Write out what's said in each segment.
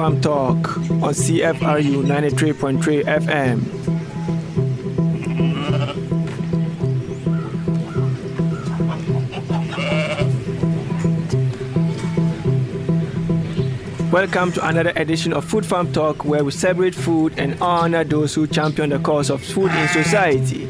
Farm Talk on CFRU 93.3 FM. Welcome to another edition of Food Farm Talk, where we celebrate food and honor those who champion the cause of food in society.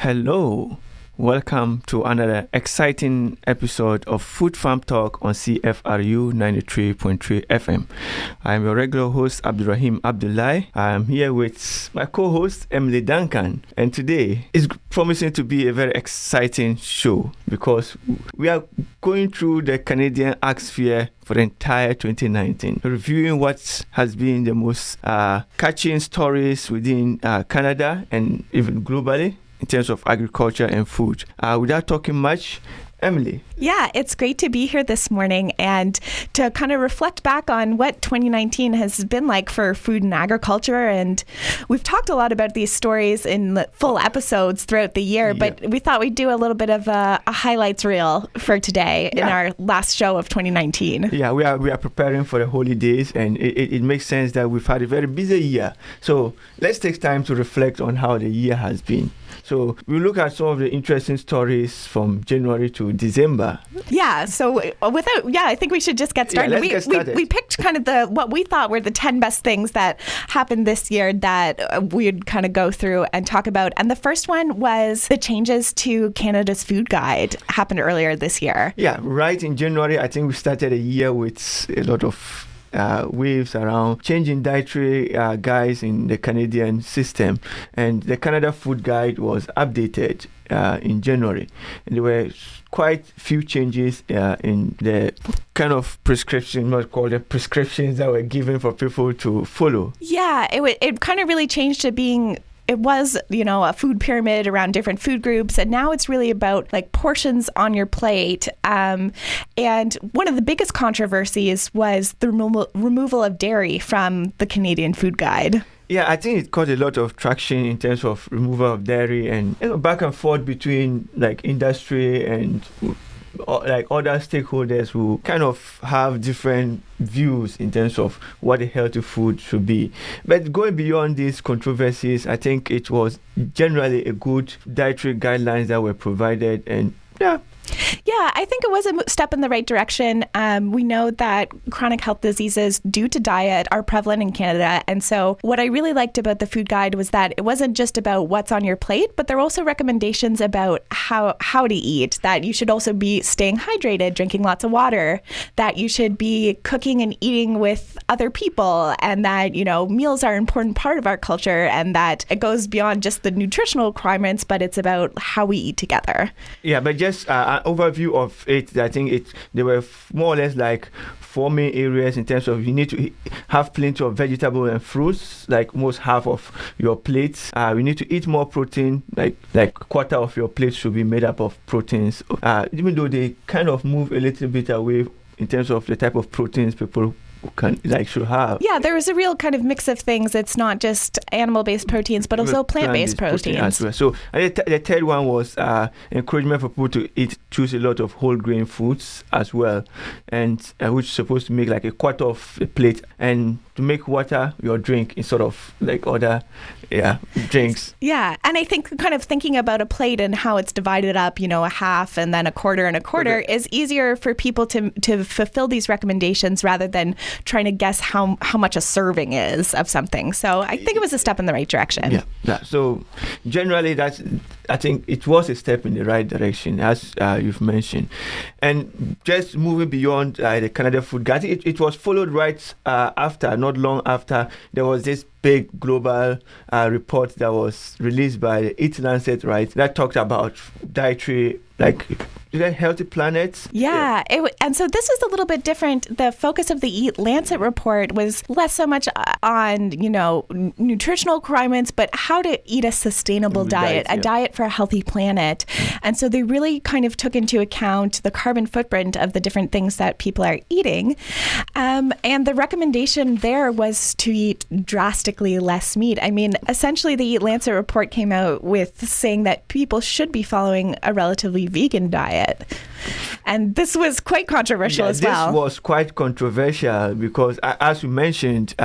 Hello, welcome to another exciting episode of Food Farm Talk on CFRU 93.3 FM. I'm your regular host, Abdul-Rahim Abdullah. I'm here with my co-host, Emily Duncan, and today is promising to be a very exciting show because we are going through the Canadian Arts Fair for the entire 2019, reviewing what has been the most catching stories within Canada and even globally in terms of agriculture and food. Without talking much, Emily. Yeah, it's great to be here this morning and to kind of reflect back on what 2019 has been like for food and agriculture. And we've talked a lot about these stories in full episodes throughout the year, but we thought we'd do a little bit of a highlights reel for today in our last show of 2019. Yeah, we are preparing for the holidays, and it makes sense that we've had a very busy year. So let's take time to reflect on how the year has been. So we'll look at some of the interesting stories from January to December. Yeah, so I think we should just get started. Let's get started. We picked kind of what we thought were the 10 best things that happened this year that we'd kind of go through and talk about. And the first one was the changes to Canada's food guide happened earlier this year. Yeah, right in January, I think we started a year with a lot of waves around changing dietary guides in the Canadian system, and the Canada Food Guide was updated in January, and there were quite few changes in the kind of prescriptions that were given for people to follow. Yeah, it kind of really changed to being. It was, a food pyramid around different food groups, and now it's really about like portions on your plate. And one of the biggest controversies was the removal of dairy from the Canadian Food Guide. Yeah, I think it caught a lot of traction in terms of removal of dairy and back and forth between like industry and like other stakeholders who kind of have different views in terms of what a healthy food should be. But going beyond these controversies, I think it was generally a good dietary guidelines that were provided, and Yeah, I think it was a step in the right direction. We know that chronic health diseases due to diet are prevalent in Canada. And so what I really liked about the food guide was that it wasn't just about what's on your plate, but there are also recommendations about how to eat, that you should also be staying hydrated, drinking lots of water, that you should be cooking and eating with other people, and that, meals are an important part of our culture, and that it goes beyond just the nutritional requirements, but it's about how we eat together. Yeah, but just overview of it, I think there were more or less like 4 main areas in terms of you need to have plenty of vegetables and fruits, like almost half of your plates. You need to eat more protein, like a quarter of your plate should be made up of proteins. Even though they kind of move a little bit away in terms of the type of proteins people should have. Yeah, there was a real kind of mix of things. It's not just animal-based proteins, but also plant-based proteins. As well. So the third one was encouragement for people to choose a lot of whole grain foods as well, and which is supposed to make like a quarter of a plate, and to make water your drink instead of like other drinks. Yeah, and I think kind of thinking about a plate and how it's divided up, a half and then a quarter and a quarter is easier for people to fulfill these recommendations rather than trying to guess how much a serving is of something. So I think it was a step in the right direction. Yeah. So generally, I think it was a step in the right direction, as you've mentioned. And just moving beyond the Canada Food Guide, it was followed not long after, there was this big global report that was released by the EAT-Lancet, right, that talked about dietary, like healthy planet. Yeah. And so this is a little bit different. The focus of the EAT-Lancet report was less so much on, nutritional requirements, but how to eat a sustainable diet, a diet for a healthy planet. And so they really kind of took into account the carbon footprint of the different things that people are eating. And the recommendation there was to eat drastically less meat. I mean, essentially the EAT-Lancet report came out with saying that people should be following a relatively vegan diet. And this was quite controversial as well. This was quite controversial because, as you mentioned,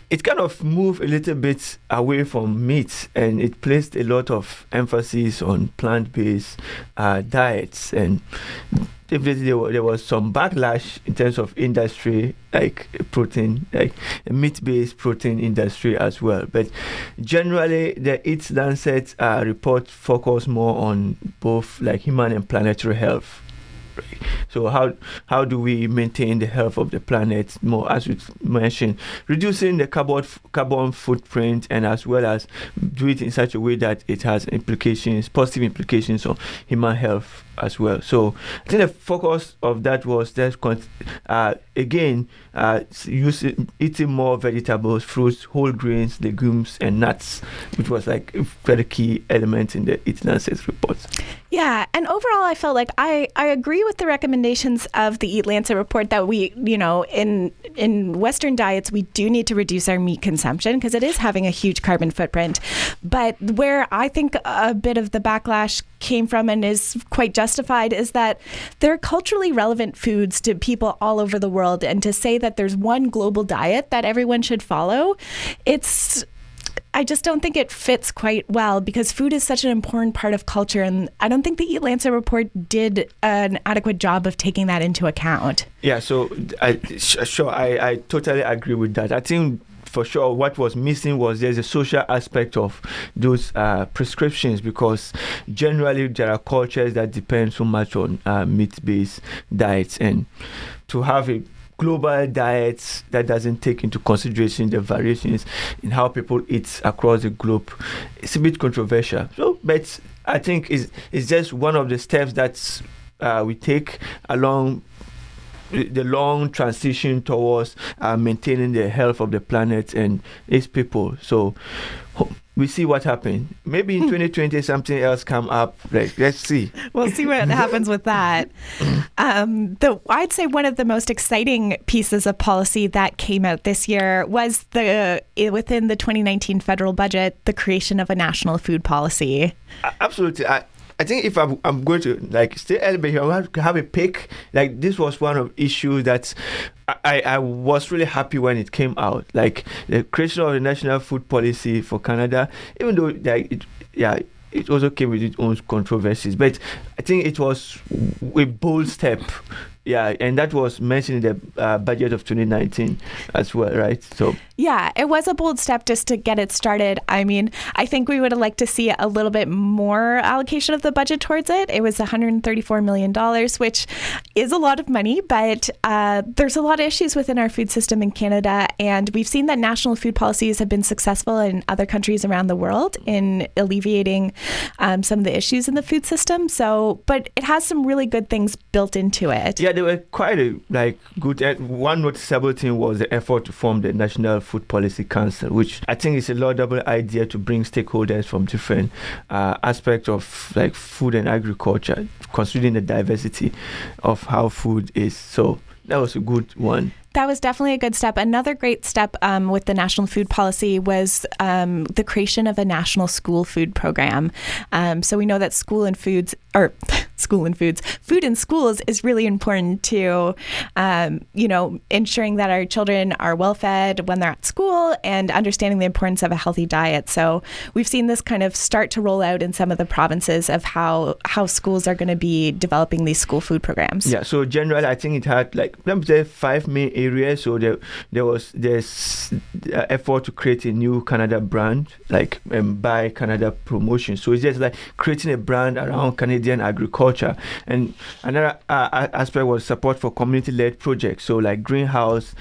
it kind of moved a little bit away from meat, and it placed a lot of emphasis on plant-based diets. And definitely there was some backlash in terms of industry, like protein, like meat-based protein industry as well. But generally, the EAT-Lancet report focused more on both like human and planetary health. So how do we maintain the health of the planet more, as we mentioned, reducing the carbon footprint, and as well as do it in such a way that it has positive implications on human health as well. So I think the focus of that was just eating more vegetables, fruits, whole grains, legumes, and nuts, which was like a very key element in the EAT-Lancet report. Yeah, and overall, I felt like I agree with the recommendations of the EAT-Lancet report that we, in Western diets, we do need to reduce our meat consumption because it is having a huge carbon footprint. But where I think a bit of the backlash came from and is quite justified is that they're culturally relevant foods to people all over the world. And to say that there's one global diet that everyone should follow, I just don't think it fits quite well because food is such an important part of culture. And I don't think the EAT-Lancet report did an adequate job of taking that into account. Yeah, so I totally agree with that. I think for sure what was missing was there's a social aspect of those prescriptions, because generally there are cultures that depend so much on meat-based diets, and to have a global diet that doesn't take into consideration the variations in how people eat across the globe, it's a bit controversial. So, but I think it's just one of the steps that we take along the long transition towards maintaining the health of the planet and its people. So we see what happens. Maybe in 2020 something else come up. Let's see. We'll see what happens with that. I'd say one of the most exciting pieces of policy that came out this year was within the 2019 federal budget, the creation of a national food policy. Absolutely. I think if I'm going to stay early, I want to have a pick. This was one of the issues that I was really happy when it came out. Like the creation of the national food policy for Canada, even though it also came with its own controversies, but I think it was a bold step. Yeah, and that was mentioned in the budget of 2019 as well, right? So yeah, it was a bold step just to get it started. I mean, I think we would have liked to see a little bit more allocation of the budget towards it. It was $134 million, which is a lot of money, but there's a lot of issues within our food system in Canada, and we've seen that national food policies have been successful in other countries around the world in alleviating some of the issues in the food system. But it has some really good things built into it. Yeah, they were quite good. One noticeable thing was the effort to form the National Food Policy Council, which I think is a laudable idea to bring stakeholders from different aspects of food and agriculture, considering the diversity of how food is. So that was a good one. That was definitely a good step. Another great step with the national food policy was the creation of a national school food program. So we know that food in schools is really important to, ensuring that our children are well fed when they're at school and understanding the importance of a healthy diet. So we've seen this kind of start to roll out in some of the provinces of how schools are going to be developing these school food programs. Yeah. So generally, I think it had let me say 5 main areas. So there's effort to create a new Canada brand, Buy Canada promotion. So it's just creating a brand around Canadian agriculture agriculture. And another aspect was support for community-led projects, so like greenhouse,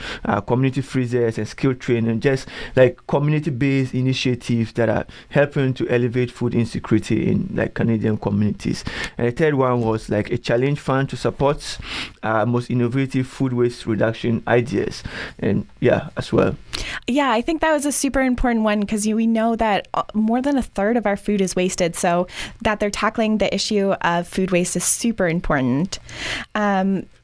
community freezers, and skill training, just like community-based initiatives that are helping to elevate food insecurity in like Canadian communities. And the third one was like a challenge fund to support most innovative food waste reduction ideas, and as well. Yeah, I think that was a super important one because we know that more than a third of our food is wasted. So that they're tackling the issue of food waste is super important.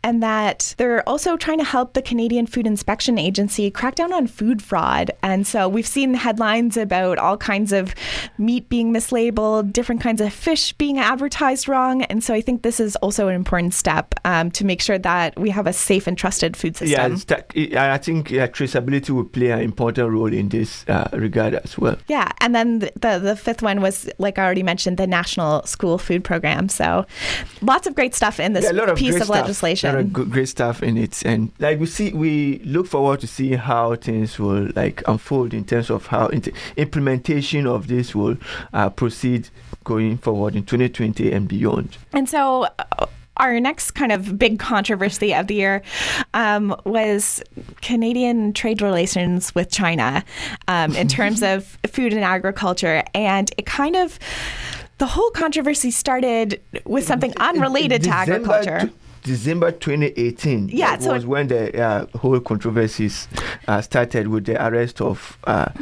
And that they're also trying to help the Canadian Food Inspection Agency crack down on food fraud. And so we've seen headlines about all kinds of meat being mislabeled, different kinds of fish being advertised wrong. And so I think this is also an important step to make sure that we have a safe and trusted food system. Yeah, I think traceability will play an important role in this regard as well. Yeah, and then the fifth one was, like I already mentioned, the National School Food Program. So lots of great stuff in this piece of legislation. Great stuff in it, and like we look forward to see how things will like unfold in terms of how implementation of this will proceed going forward in 2020 and beyond. And so our next kind of big controversy of the year was Canadian trade relations with China in terms of food and agriculture, and it kind of the whole controversy started with something unrelated to agriculture. December 2018 was when the whole controversies started with the arrest of Meng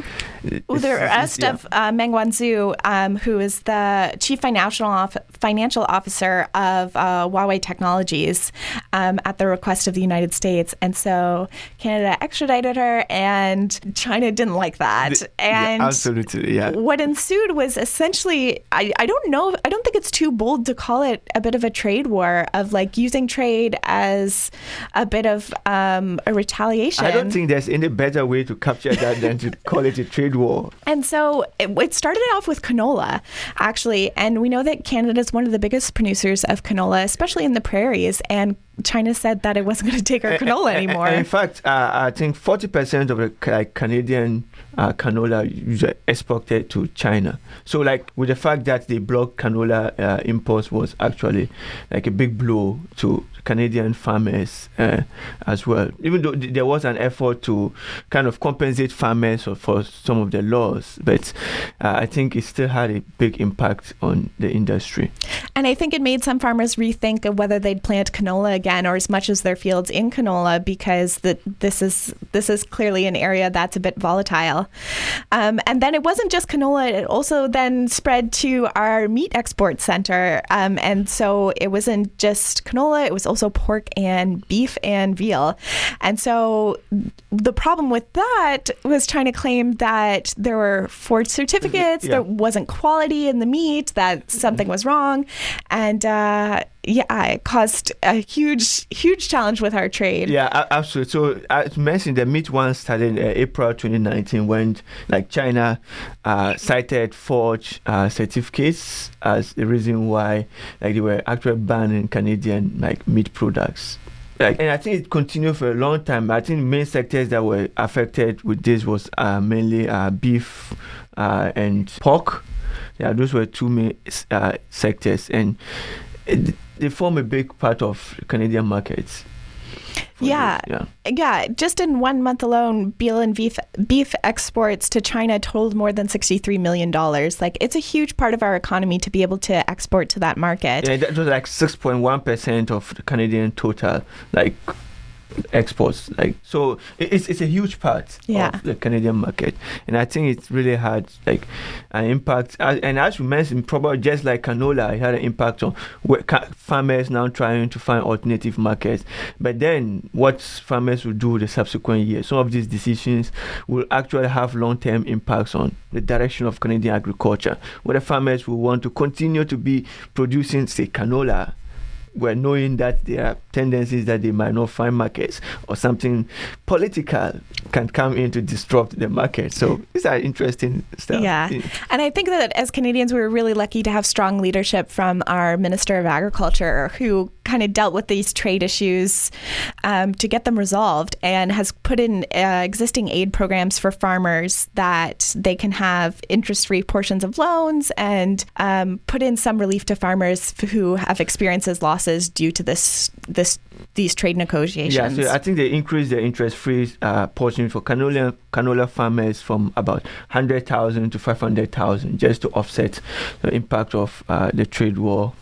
Wanzhou, who is the chief financial officer of Huawei Technologies at the request of the United States. And so Canada extradited her, and China didn't like that. Absolutely. What ensued was essentially, I don't think it's too bold to call it a bit of a trade war, of like using trade as a bit of a retaliation. I don't think there's any better way to capture that than to call it a trade war. And so it started off with canola, actually. And we know that Canada is one of the biggest producers of canola, especially in the prairies. And China said that it wasn't going to take our canola anymore. In fact, I think 40% of the Canadian canola usually exported to China. So like with the fact that they blocked canola imports was actually like a big blow to Canadian farmers as well. Even though there was an effort to kind of compensate farmers for some of the laws, but I think it still had a big impact on the industry. And I think it made some farmers rethink of whether they'd plant canola again or as much as their fields in canola, because this is clearly an area that's a bit volatile. And then it wasn't just canola, it also then spread to our meat export center. And so it wasn't just canola, it was also pork and beef and veal. And so the problem with that was trying to claim that there were forged certificates, there wasn't quality in the meat, that something was wrong. And it caused a huge challenge with our trade. Yeah, absolutely. So as mentioned, the meat one started in April 2019 when like China cited forged certificates as the reason why like they were actually banning Canadian like meat products. And I think it continued for a long time. I think the main sectors that were affected with this was mainly beef and pork. Yeah, those were two main sectors, and they form a big part of Canadian markets. Yeah. Just in 1 month alone, veal and beef exports to China totaled more than $63 million. Like, it's a huge part of our economy to be able to export to that market. Yeah, that was like 6.1% of the Canadian total, like exports. Like, so it's a huge part of the Canadian market, and I think it's really had like an impact. And as you mentioned, probably just like canola, it had an impact on farmers now trying to find alternative markets. But then what farmers will do the subsequent years, some of these decisions will actually have long-term impacts on the direction of Canadian agriculture, where the farmers will want to continue to be producing, say, canola, we're knowing that there are tendencies that they might not find markets, or something political can come in to disrupt the market. So these are interesting stuff. Yeah. And I think that as Canadians, we were really lucky to have strong leadership from our Minister of Agriculture, who kind of dealt with these trade issues to get them resolved, and has put in existing aid programs for farmers that they can have interest-free portions of loans, and put in some relief to farmers who have experienced losses due to these trade negotiations. Yeah, so I think they increased the interest-free portion for canola farmers from about 100,000 to 500,000, just to offset the impact of the trade war,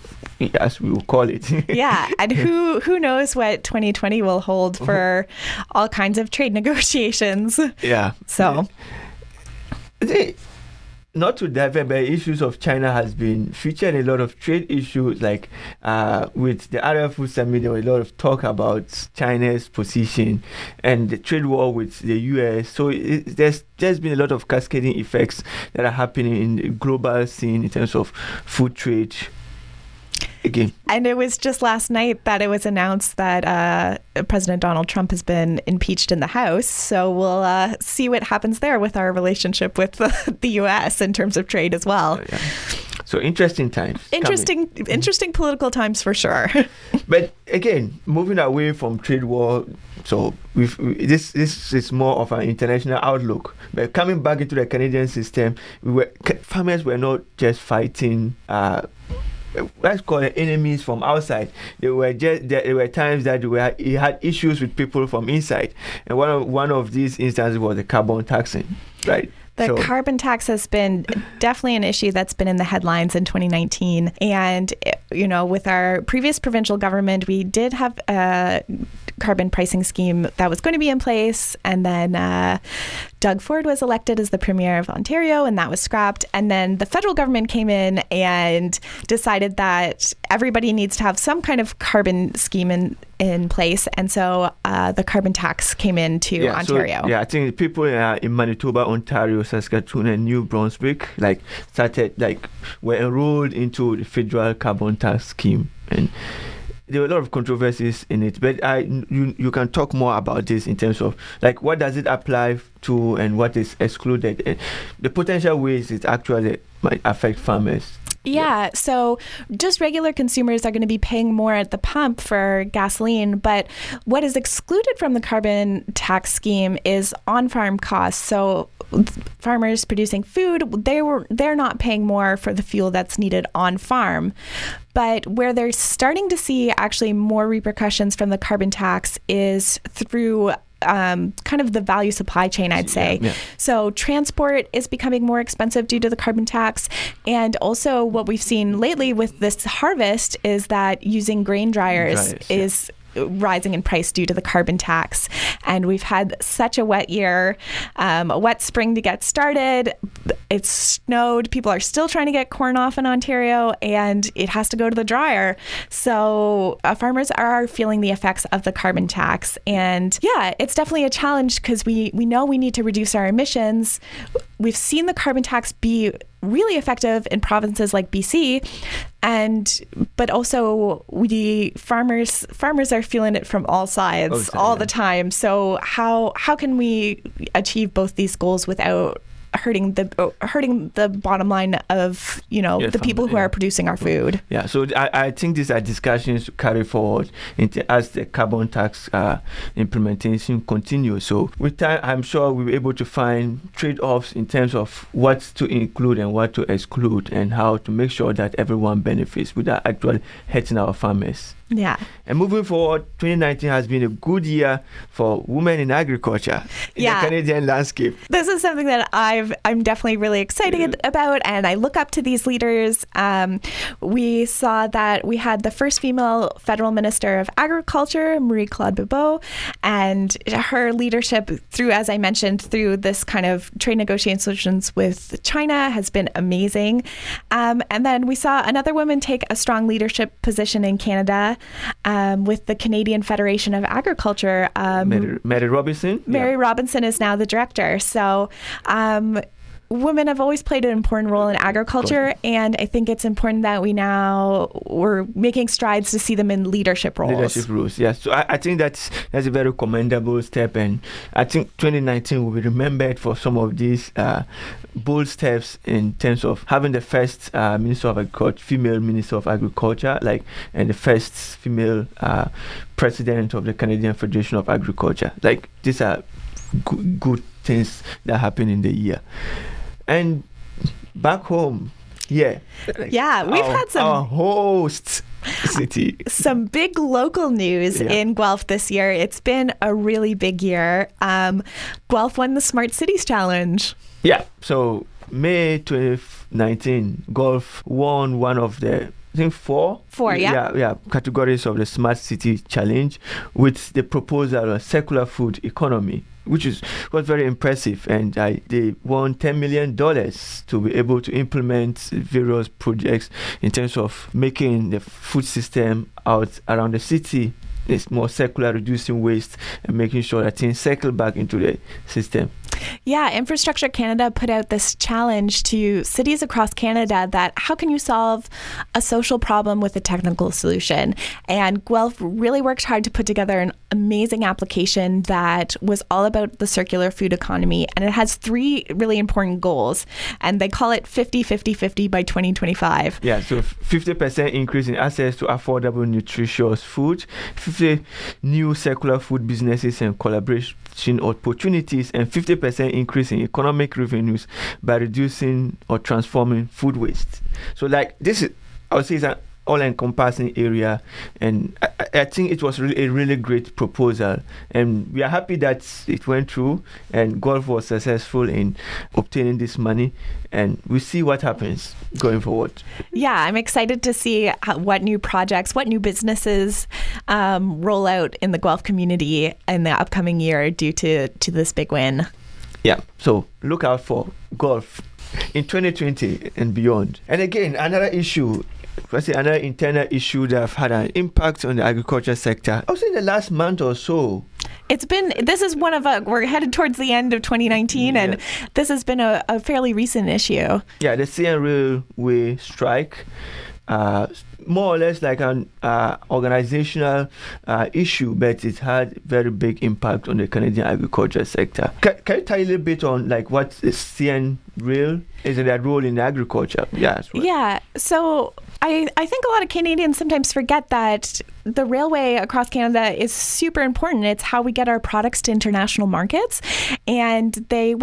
as we will call it. Yeah, and who knows what 2020 will hold for all kinds of trade negotiations. Yeah. So. Not to divert, but issues of China has been featured in a lot of trade issues, like with the agri-food summit. There was a lot of talk about China's position and the trade war with the US. So there's just been a lot of cascading effects that are happening in the global scene in terms of food trade. Again. And it was just last night that it was announced that President Donald Trump has been impeached in the House. So we'll see what happens there with our relationship with the U.S. in terms of trade as well. Yeah. So interesting times. Interesting political times for sure. But again, moving away from trade war, so this is more of an international outlook. But coming back into the Canadian system, farmers were not just fighting. Let's call it enemies from outside. There were times that he had issues with people from inside, and one of these instances was the carbon taxing, right? The carbon tax has been definitely an issue that's been in the headlines in 2019. And, with our previous provincial government, we did have a carbon pricing scheme that was going to be in place. And then Doug Ford was elected as the Premier of Ontario, and that was scrapped. And then the federal government came in and decided that everybody needs to have some kind of carbon scheme in place. And so the carbon tax came into Ontario. So, I think people in Manitoba, Ontario, Saskatchewan, and New Brunswick were enrolled into the federal carbon tax scheme, and there were a lot of controversies in it. But you can talk more about this in terms of what does it apply to and what is excluded, and the potential ways it actually might affect farmers. Yeah, so just regular consumers are going to be paying more at the pump for gasoline, but what is excluded from the carbon tax scheme is on-farm costs. So farmers producing food, they're not paying more for the fuel that's needed on-farm. But where they're starting to see actually more repercussions from the carbon tax is through kind of the value supply chain, I'd say. Yeah. So transport is becoming more expensive due to the carbon tax. And also what we've seen lately with this harvest is that using grain dryers is rising in price due to the carbon tax. And we've had such a wet year, a wet spring to get started. It's snowed. People are still trying to get corn off in Ontario, and it has to go to the dryer. So farmers are feeling the effects of the carbon tax. And yeah, it's definitely a challenge because we know we need to reduce our emissions. We've seen the carbon tax be really effective in provinces like BC, but also farmers are feeling it from all sides all the time. So how can we achieve both these goals without hurting the bottom line of the people who are producing our food? Yeah, so I think these are discussions to carry forward as the carbon tax implementation continues. So with time, I'm sure we'll be able to find trade-offs in terms of what to include and what to exclude, and how to make sure that everyone benefits without actually hurting our farmers. Yeah. And moving forward, 2019 has been a good year for women in agriculture in the Canadian landscape. This is something that I'm definitely really excited about, and I look up to these leaders. We saw that we had the first female federal minister of agriculture, Marie-Claude Bibeau, and her leadership through this kind of trade negotiations with China has been amazing. And then we saw another woman take a strong leadership position in Canada, with the Canadian Federation of Agriculture. Mary Robinson? Mary Robinson is now the director. So women have always played an important role in agriculture, and I think it's important that we're making strides to see them in leadership roles. Yeah. So I think that's a very commendable step, and I think 2019 will be remembered for some of these bold steps in terms of having the first Minister of Agriculture, female Minister of Agriculture, and the first female President of the Canadian Federation of Agriculture. These are good things that happen in the year. And back home, we've had our host city. Some big local news in Guelph this year. It's been a really big year. Guelph won the Smart Cities Challenge. Yeah, so May 2019, Guelph won one of the four categories of the Smart City Challenge with the proposal of circular food economy, which was very impressive, and they won $10 million to be able to implement various projects in terms of making the food system out around the city is more circular, reducing waste and making sure that things cycle back into the system. Yeah, Infrastructure Canada put out this challenge to cities across Canada that how can you solve a social problem with a technical solution? And Guelph really worked hard to put together an amazing application that was all about the circular food economy. And it has 3 really important goals. And they call it 50-50-50 by 2025. Yeah, so 50% increase in access to affordable, nutritious food, 50 new circular food businesses and collaboration opportunities, and 50% increase in economic revenues by reducing or transforming food waste. So this is, I would say, it's an all-encompassing area, and I think it was really a really great proposal, and we are happy that it went through and Guelph was successful in obtaining this money, and we see what happens going forward. Yeah, I'm excited to see what new projects, what new businesses roll out in the Guelph community in the upcoming year due to this big win. Yeah, so look out for Guelph in 2020 and beyond. And again, another internal issue that have had an impact on the agriculture sector. Also in the last month or so. We're headed towards the end of 2019, and this has been a fairly recent issue. Yeah, the CN Railway strike. More or less like an organizational issue, but it had very big impact on the Canadian agriculture sector. Can you tell a little bit on what is CN Rail is and their role in agriculture? Yeah, so I think a lot of Canadians sometimes forget that the railway across Canada is super important. It's how we get our products to international markets. And the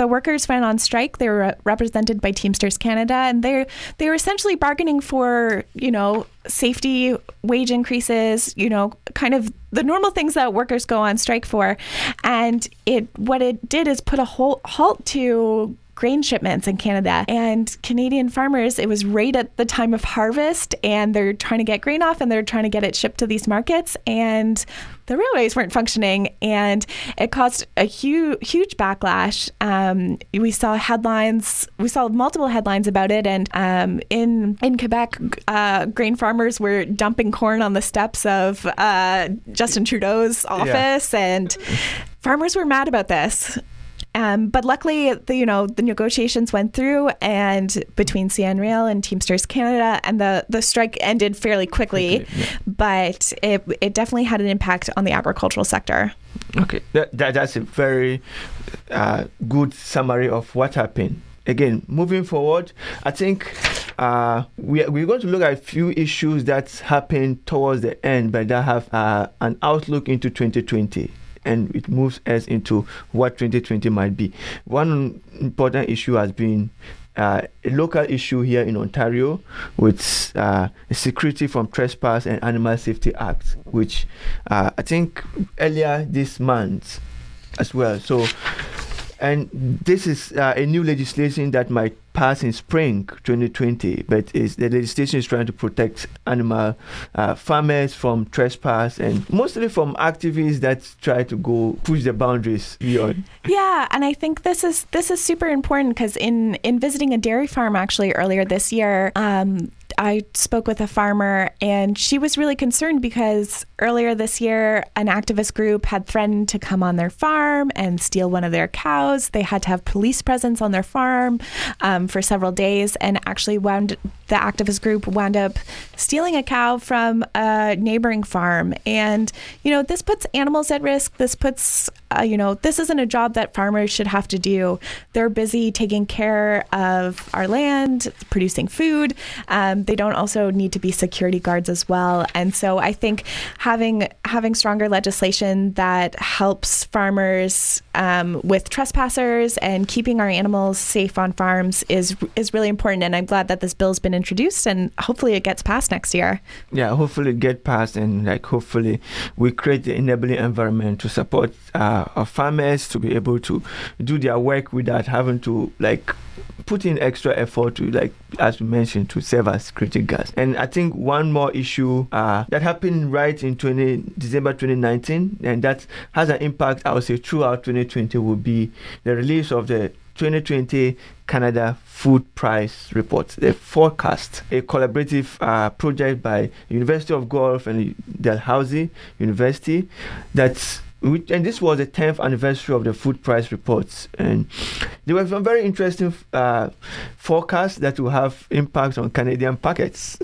workers went on strike. They were represented by Teamsters Canada, and they were essentially bargaining for, safety, wage increases, kind of the normal things that workers go on strike for. And what it did is put a halt to grain shipments in Canada, and Canadian farmers, it was right at the time of harvest, and they're trying to get grain off and they're trying to get it shipped to these markets, and the railways weren't functioning, and it caused a huge backlash. We saw multiple headlines about it, and in Quebec, grain farmers were dumping corn on the steps of Justin Trudeau's office, and farmers were mad about this. But luckily, the negotiations went through, and between CN Rail and Teamsters Canada, and the strike ended fairly quickly. But it definitely had an impact on the agricultural sector. Okay, that's a very good summary of what happened. Again, moving forward, I think we're going to look at a few issues that happened towards the end, but that have an outlook into 2020. And it moves us into what 2020 might be. One important issue has been a local issue here in Ontario with Security from Trespass and Animal Safety Act, which I think earlier this month as well. So, and this is a new legislation that might pass in spring 2020, but the legislation is trying to protect animal farmers from trespass, and mostly from activists that try to push the boundaries beyond. Yeah, and I think this is super important because in visiting a dairy farm actually earlier this year, I spoke with a farmer, and she was really concerned because earlier this year, an activist group had threatened to come on their farm and steal one of their cows. They had to have police presence on their farm for several days, and actually the activist group wound up stealing a cow from a neighboring farm. And, this puts animals at risk. This puts, this isn't a job that farmers should have to do. They're busy taking care of our land, producing food. They don't also need to be security guards as well. And so I think having stronger legislation that helps farmers with trespassers and keeping our animals safe on farms is really important. And I'm glad that this bill's been introduced, and hopefully it gets passed next year. Yeah, hopefully it gets passed, and hopefully we create the enabling environment to support our farmers to be able to do their work without having to put in extra effort to, as we mentioned, to serve as security guards. And I think one more issue that happened right in December 2019, and that has an impact, I would say, throughout 2020, would be the release of the 2020 Canada Food Price Report, the forecast, a collaborative project by University of Guelph and Dalhousie University and this was the 10th anniversary of the food price reports, and there were some very interesting forecasts that will have impact on Canadian pockets.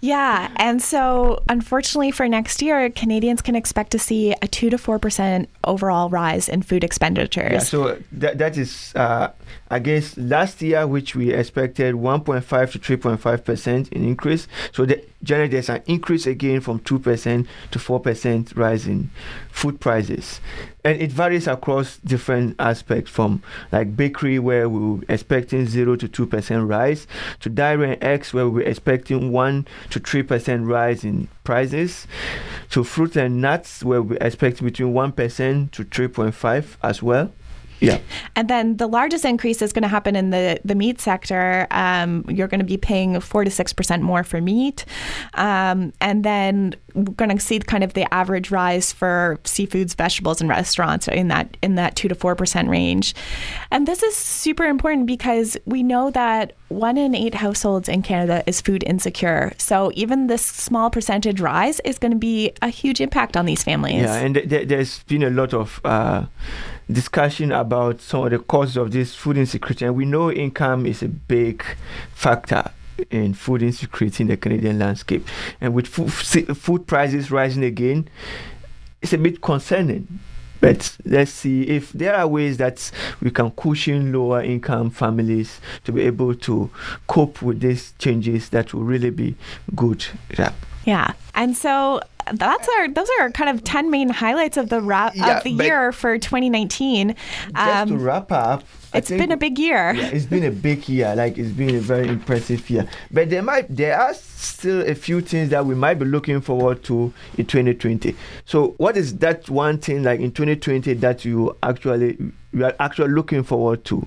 Yeah, and so unfortunately for next year, Canadians can expect to see a 2 to 4% overall rise in food expenditures. Yeah, so that is against last year, which we expected 1.5 to 3.5% in increase. So generally there's an increase again from 2% to 4% rise in food prices. And it varies across different aspects, from bakery, where we were expecting 0 to 2% rise, to dairy and eggs, where we were expecting 1 to 3% rise in prices, to fruit and nuts, where we expect between 1% to 3.5% as well. Yeah. And then the largest increase is going to happen in the meat sector. You're going to be paying 4 to 6% more for meat. And then we're going to see kind of the average rise for seafoods, vegetables, and restaurants in that 2 to 4% range. And this is super important because we know that 1 in 8 households in Canada is food insecure. So even this small percentage rise is going to be a huge impact on these families. Yeah, and there's been a lot of discussion about some of the causes of this food insecurity, and we know income is a big factor in food insecurity in the Canadian landscape. And with food prices rising again, it's a bit concerning. But let's see if there are ways that we can cushion lower income families to be able to cope with these changes. That will really be good. Yeah. And so those are kind of 10 main highlights of the year for 2019. Just to wrap up, it's been a big year. Yeah, it's been a big year. It's been a very impressive year. But there are still a few things that we might be looking forward to in 2020. So what is that one thing in 2020 that you are actually looking forward to?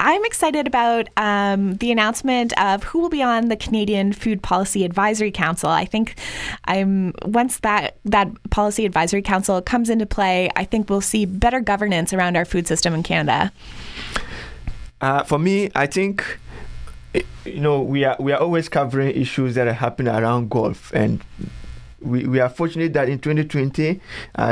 I'm excited about the announcement of who will be on the Canadian Food Policy Advisory Council. I think once that Policy Advisory Council comes into play, I think we'll see better governance around our food system in Canada. For me, I think we are always covering issues that are happening around Guelph, and we are fortunate that in 2020,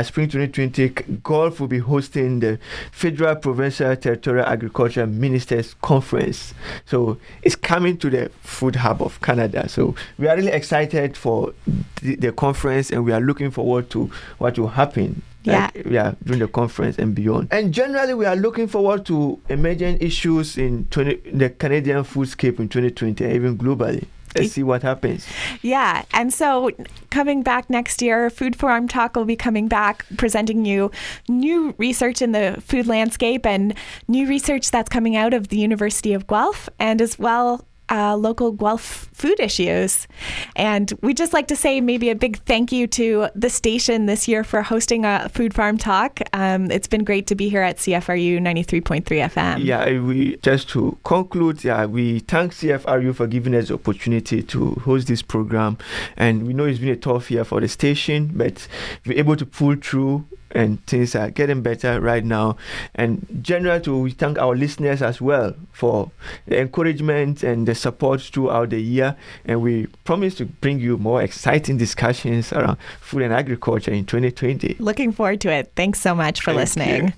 spring 2020, Guelph will be hosting the Federal Provincial Territorial Agriculture Ministers Conference. So it's coming to the food hub of Canada. So we are really excited for the conference, and we are looking forward to what will happen. During the conference and beyond. And generally, we are looking forward to emerging issues in the Canadian foodscape in 2020, and even globally. Let's see what happens. Yeah. And so coming back next year, Food Farm Talk will be coming back, presenting you new research in the food landscape and new research that's coming out of the University of Guelph, and as well local Guelph food issues. And we'd just like to say maybe a big thank you to the station this year for hosting a Food Farm Talk. It's been great to be here at CFRU 93.3 FM. Yeah, just to conclude, we thank CFRU for giving us the opportunity to host this program. And we know it's been a tough year for the station, but we're able to pull through, and things are getting better right now. And generally, we thank our listeners as well for the encouragement and the support throughout the year. here, and we promise to bring you more exciting discussions around food and agriculture in 2020. Looking forward to it. Thanks so much for listening. You.